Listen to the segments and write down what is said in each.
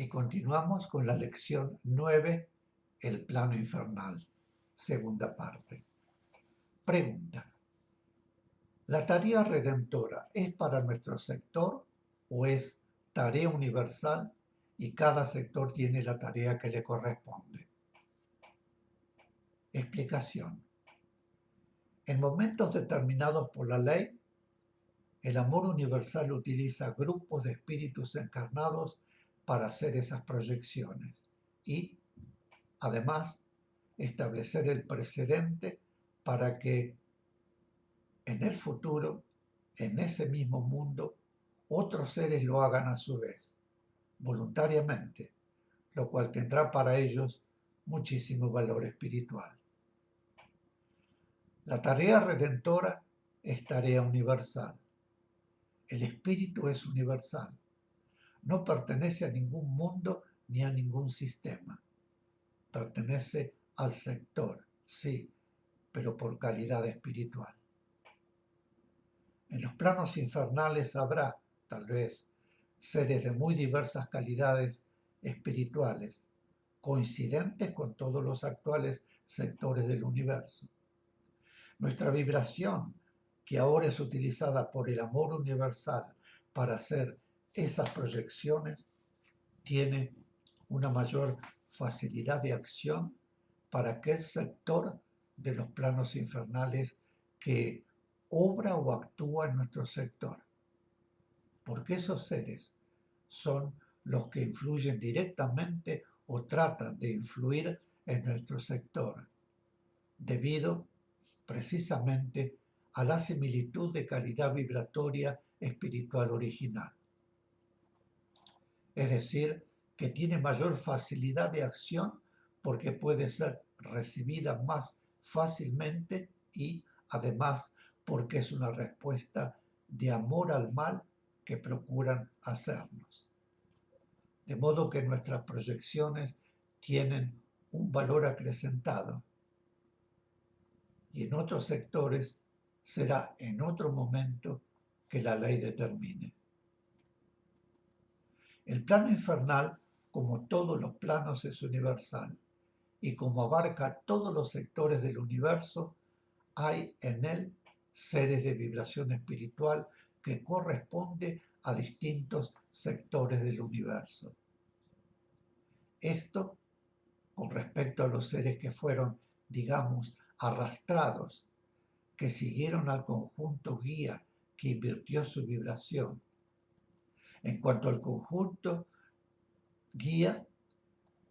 Y continuamos con la lección 9, el plano infernal, segunda parte. Pregunta: ¿la tarea redentora es para nuestro sector o es tarea universal y cada sector tiene la tarea que le corresponde? Explicación: en momentos determinados por la ley, el amor universal utiliza grupos de espíritus encarnados para hacer esas proyecciones y, además, establecer el precedente para que en el futuro, en ese mismo mundo, otros seres lo hagan a su vez, voluntariamente, lo cual tendrá para ellos muchísimo valor espiritual. La tarea redentora es tarea universal. El espíritu es universal. No pertenece a ningún mundo ni a ningún sistema. Pertenece al sector, sí, pero por calidad espiritual. En los planos infernales habrá, tal vez, seres de muy diversas calidades espirituales, coincidentes con todos los actuales sectores del universo. Nuestra vibración, que ahora es utilizada por el amor universal para hacer esas proyecciones, tiene una mayor facilidad de acción para aquel sector de los planos infernales que obra o actúa en nuestro sector, porque esos seres son los que influyen directamente o tratan de influir en nuestro sector, debido precisamente a la similitud de calidad vibratoria espiritual original. Es decir, que tiene mayor facilidad de acción porque puede ser recibida más fácilmente y, además, porque es una respuesta de amor al mal que procuran hacernos. De modo que nuestras proyecciones tienen un valor acrecentado y en otros sectores será en otro momento que la ley determine. El plano infernal, como todos los planos, es universal y como abarca todos los sectores del universo, hay en él seres de vibración espiritual que corresponde a distintos sectores del universo. Esto con respecto a los seres que fueron, digamos, arrastrados, que siguieron al conjunto guía que invirtió su vibración. En cuanto al conjunto guía,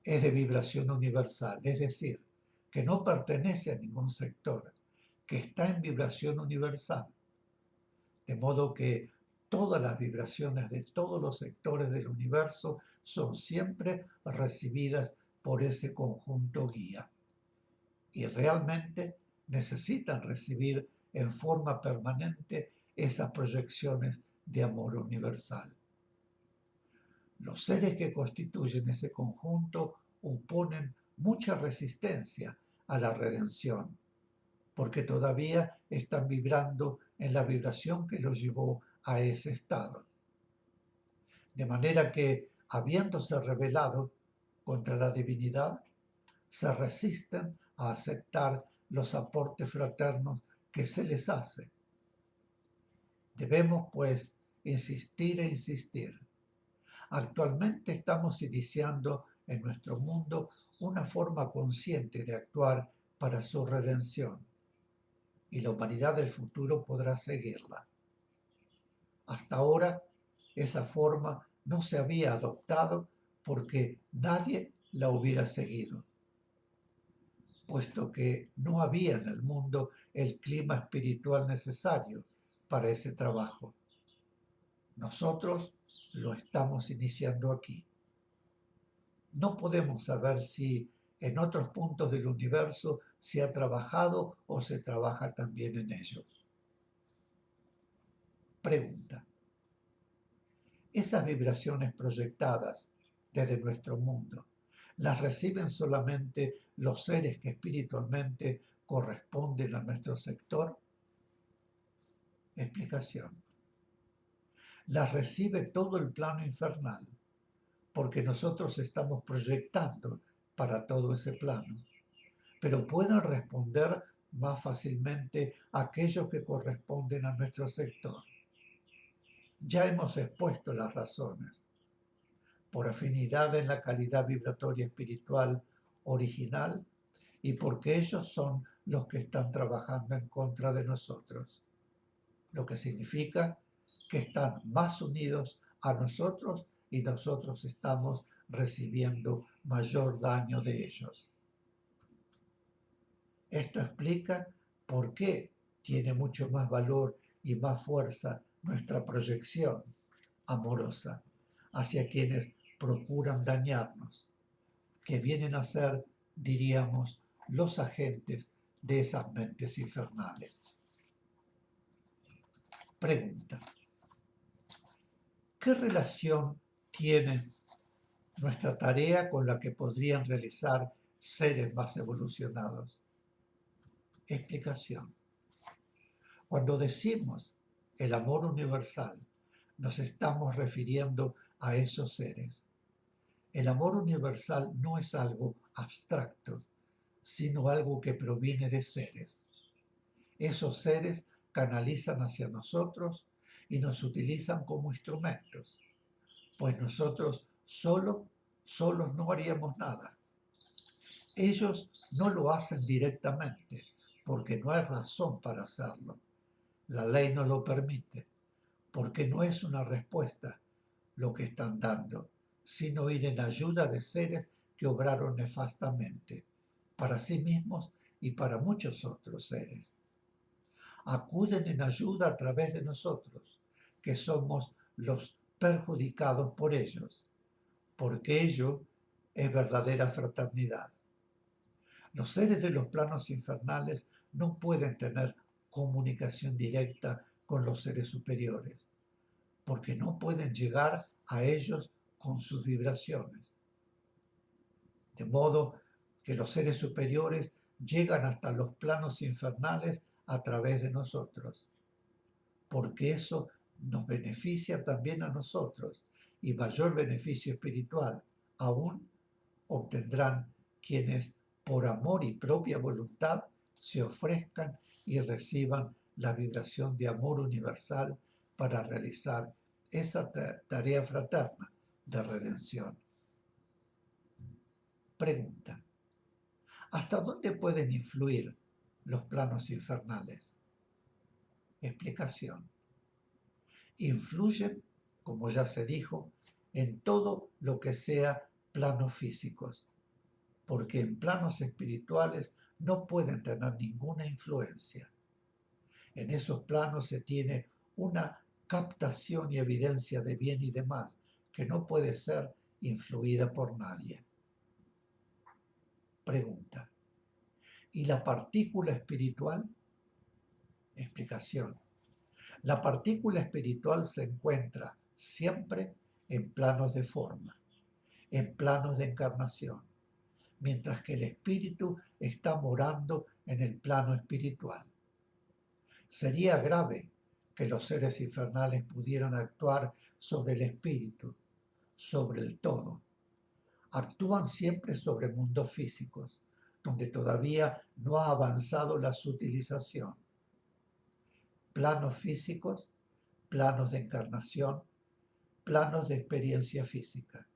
es de vibración universal, es decir, que no pertenece a ningún sector, que está en vibración universal, de modo que todas las vibraciones de todos los sectores del universo son siempre recibidas por ese conjunto guía y realmente necesitan recibir en forma permanente esas proyecciones de amor universal. Los seres que constituyen ese conjunto oponen mucha resistencia a la redención, porque todavía están vibrando en la vibración que los llevó a ese estado. De manera que, habiéndose rebelado contra la divinidad, se resisten a aceptar los aportes fraternos que se les hace. Debemos, pues, insistir e insistir. Actualmente estamos iniciando en nuestro mundo una forma consciente de actuar para su redención, y la humanidad del futuro podrá seguirla. Hasta ahora, esa forma no se había adoptado porque nadie la hubiera seguido, puesto que no había en el mundo el clima espiritual necesario para ese trabajo. Nosotros lo estamos iniciando aquí. No podemos saber si en otros puntos del universo se ha trabajado o se trabaja también en ellos. Pregunta: ¿esas vibraciones proyectadas desde nuestro mundo las reciben solamente los seres que espiritualmente corresponden a nuestro sector? Explicación: las recibe todo el plano infernal, porque nosotros estamos proyectando para todo ese plano, pero pueden responder más fácilmente aquellos que corresponden a nuestro sector. Ya hemos expuesto las razones. Por afinidad en la calidad vibratoria espiritual original y porque ellos son los que están trabajando en contra de nosotros, lo que significa que están más unidos a nosotros y nosotros estamos recibiendo mayor daño de ellos. Esto explica por qué tiene mucho más valor y más fuerza nuestra proyección amorosa hacia quienes procuran dañarnos, que vienen a ser, diríamos, los agentes de esas mentes infernales. Pregunta: ¿qué relación tiene nuestra tarea con la que podrían realizar seres más evolucionados? Explicación: cuando decimos el amor universal, nos estamos refiriendo a esos seres. El amor universal no es algo abstracto, sino algo que proviene de seres. Esos seres canalizan hacia nosotros y nos utilizan como instrumentos, pues nosotros solos no haríamos nada. Ellos no lo hacen directamente, porque no hay razón para hacerlo. La ley no lo permite, porque no es una respuesta lo que están dando, sino ir en ayuda de seres que obraron nefastamente, para sí mismos y para muchos otros seres. Acuden en ayuda a través de nosotros, que somos los perjudicados por ellos, porque ello es verdadera fraternidad. Los seres de los planos infernales no pueden tener comunicación directa con los seres superiores, porque no pueden llegar a ellos con sus vibraciones. De modo que los seres superiores llegan hasta los planos infernales a través de nosotros, porque eso nos beneficia también a nosotros, y mayor beneficio espiritual aún obtendrán quienes por amor y propia voluntad se ofrezcan y reciban la vibración de amor universal para realizar esa tarea fraterna de redención. Pregunta: ¿hasta dónde pueden influir los planos infernales? Explicación: influyen, como ya se dijo, en todo lo que sea planos físicos, porque en planos espirituales no pueden tener ninguna influencia. En esos planos se tiene una captación y evidencia de bien y de mal que no puede ser influida por nadie. Pregunta: ¿y la partícula espiritual? Explicación: la partícula espiritual se encuentra siempre en planos de forma, en planos de encarnación, mientras que el espíritu está morando en el plano espiritual. Sería grave que los seres infernales pudieran actuar sobre el espíritu, sobre el todo. Actúan siempre sobre mundos físicos, donde todavía no ha avanzado la sutilización. Planos físicos, planos de encarnación, planos de experiencia física.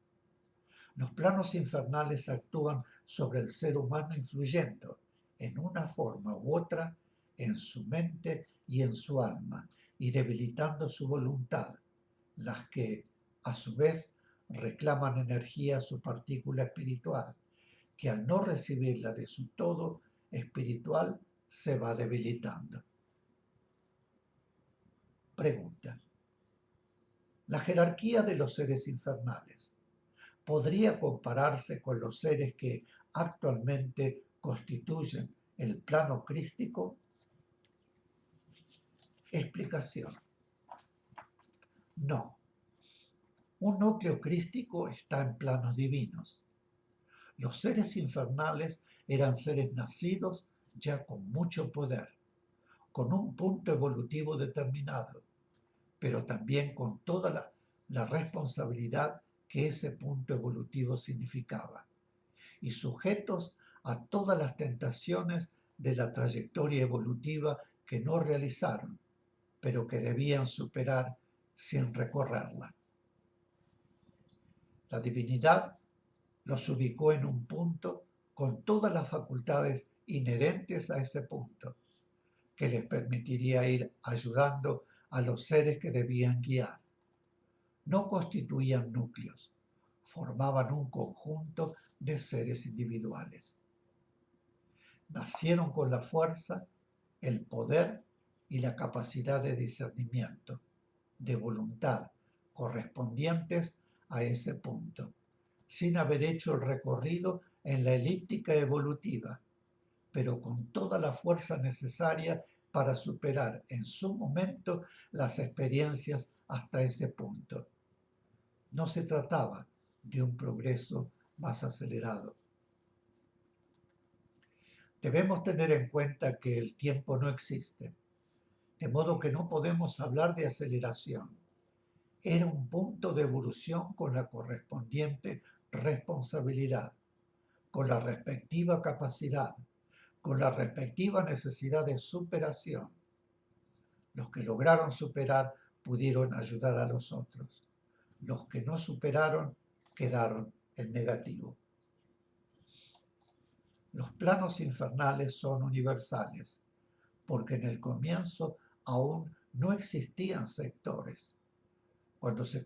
Los planos infernales actúan sobre el ser humano influyendo, en una forma u otra, en su mente y en su alma, y debilitando su voluntad, las que, a su vez, reclaman energía a su partícula espiritual, que al no recibirla de su todo espiritual se va debilitando. Pregunta: ¿la jerarquía de los seres infernales podría compararse con los seres que actualmente constituyen el plano crístico? Explicación: no. Un núcleo crístico está en planos divinos. Los seres infernales eran seres nacidos ya con mucho poder, con un punto evolutivo determinado, pero también con toda la responsabilidad que ese punto evolutivo significaba, y sujetos a todas las tentaciones de la trayectoria evolutiva que no realizaron, pero que debían superar sin recorrerla. La divinidad los ubicó en un punto con todas las facultades inherentes a ese punto, que les permitiría ir ayudando a los seres que debían guiar. No constituían núcleos, formaban un conjunto de seres individuales. Nacieron con la fuerza, el poder y la capacidad de discernimiento, de voluntad, correspondientes a ese punto, sin haber hecho el recorrido en la elíptica evolutiva, pero con toda la fuerza necesaria para superar en su momento las experiencias hasta ese punto. No se trataba de un progreso más acelerado. Debemos tener en cuenta que el tiempo no existe, de modo que no podemos hablar de aceleración. Era un punto de evolución con la correspondiente responsabilidad, con la respectiva capacidad, con la respectiva necesidad de superación. Los que lograron superar pudieron ayudar a los otros. Los que no superaron quedaron en negativo. Los planos infernales son universales, porque en el comienzo aún no existían sectores. Cuando se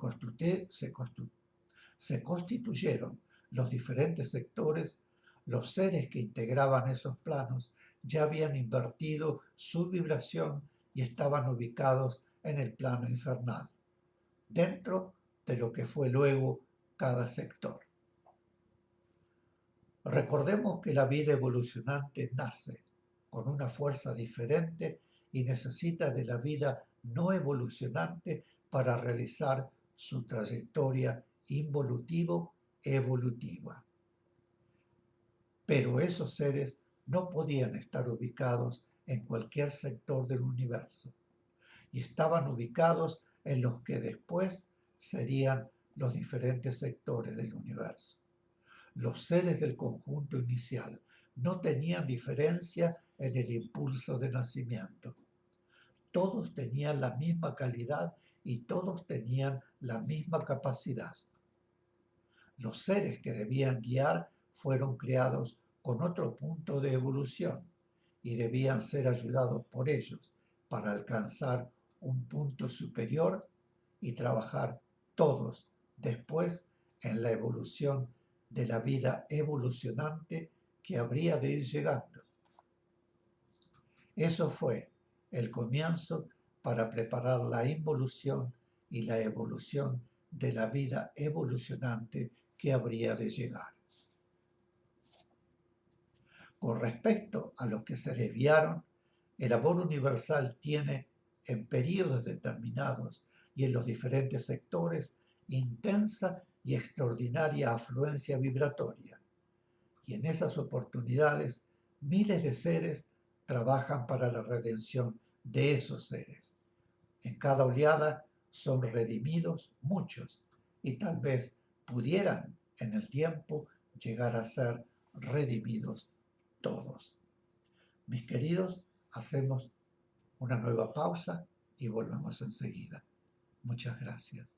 constituyeron los diferentes sectores, los seres que integraban esos planos ya habían invertido su vibración y estaban ubicados en el plano infernal, dentro de lo que fue luego cada sector. Recordemos que la vida evolucionante nace con una fuerza diferente y necesita de la vida no evolucionante para realizar su trayectoria involutivo-evolutiva. Pero esos seres no podían estar ubicados en cualquier sector del universo y estaban ubicados en los que después serían los diferentes sectores del universo. Los seres del conjunto inicial no tenían diferencia en el impulso de nacimiento. Todos tenían la misma calidad y todos tenían la misma capacidad. Los seres que debían guiar fueron creados con otro punto de evolución y debían ser ayudados por ellos para alcanzar un punto superior y trabajar todos después en la evolución de la vida evolucionante que habría de ir llegando. Eso fue el comienzo para preparar la involución y la evolución de la vida evolucionante que habría de llegar. Con respecto a los que se desviaron, el amor universal tiene, en periodos determinados y en los diferentes sectores, intensa y extraordinaria afluencia vibratoria. Y en esas oportunidades, miles de seres trabajan para la redención de esos seres. En cada oleada son redimidos muchos y tal vez pudieran en el tiempo llegar a ser redimidos todos. Mis queridos, hacemos una nueva pausa y volvemos enseguida. Muchas gracias.